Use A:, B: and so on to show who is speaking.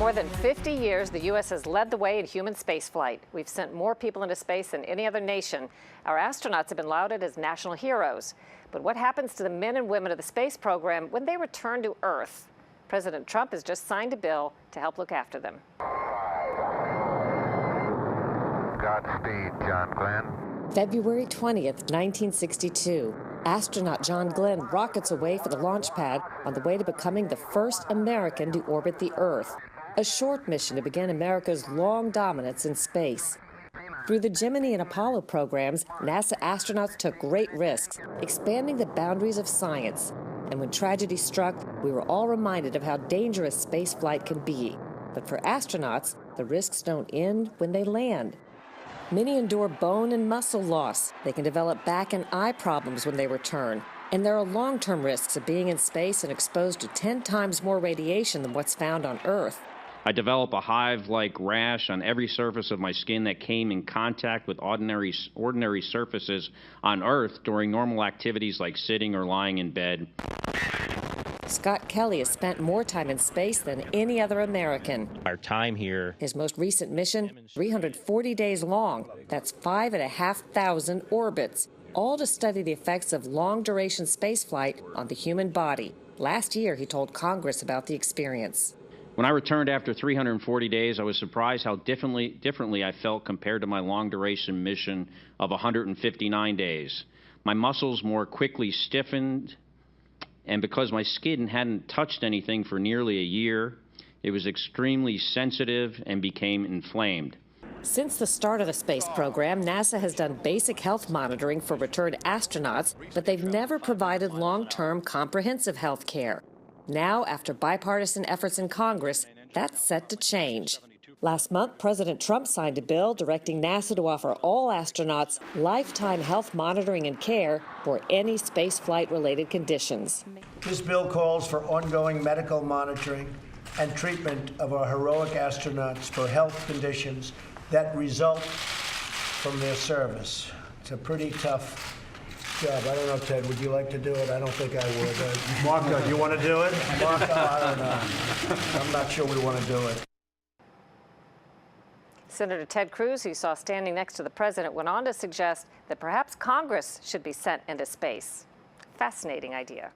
A: more than 50 years, the U.S. has led the way in human spaceflight. We've sent more people into space than any other nation. Our astronauts have been lauded as national heroes. But what happens to the men and women of the space program when they return to Earth? President Trump has just signed a bill to help look after them.
B: Godspeed, John Glenn.
A: February 20th, 1962. Astronaut John Glenn rockets away for the launch pad on the way to becoming the first American to orbit the Earth. A short mission to begin America's long dominance in space. Through the Gemini and Apollo programs, NASA astronauts took great risks, expanding the boundaries of science. And when tragedy struck, we were all reminded of how dangerous spaceflight can be. But for astronauts, the risks don't end when they land. Many endure bone and muscle loss. They can develop back and eye problems when they return. And there are long-term risks of being in space and exposed to 10 times more radiation than what's found on Earth.
C: I developed a hive-like rash on every surface of my skin that came in contact with ordinary surfaces on Earth during normal activities like sitting or lying in bed.
A: Scott Kelly has spent more time in space than any other American.
D: Our time here.
A: His most recent mission, 340 days long. That's 5,500 orbits, all to study the effects of long-duration spaceflight on the human body. Last year, he told Congress about the experience.
C: When I returned after 340 days, I was surprised how differently I felt compared to my long-duration mission of 159 days. My muscles more quickly stiffened, and because my skin hadn't touched anything for nearly a year, it was extremely sensitive and became inflamed.
A: Since the start of the space program, NASA has done basic health monitoring for returned astronauts, but they've never provided long-term comprehensive health care. Now, after bipartisan efforts in Congress, that's set to change. Last month, President Trump signed a bill directing NASA to offer all astronauts lifetime health monitoring and care for any spaceflight-related conditions.
E: This bill calls for ongoing medical monitoring and treatment of our heroic astronauts for health conditions that result from their service. It's a pretty tough job. I don't know, Ted, would you like to do it? I don't think I would. Marco, do you want to do it? Marco, I don't know. I'm not sure we want to do it.
A: Senator Ted Cruz, who you saw standing next to the president, went on to suggest that perhaps Congress should be sent into space. Fascinating idea.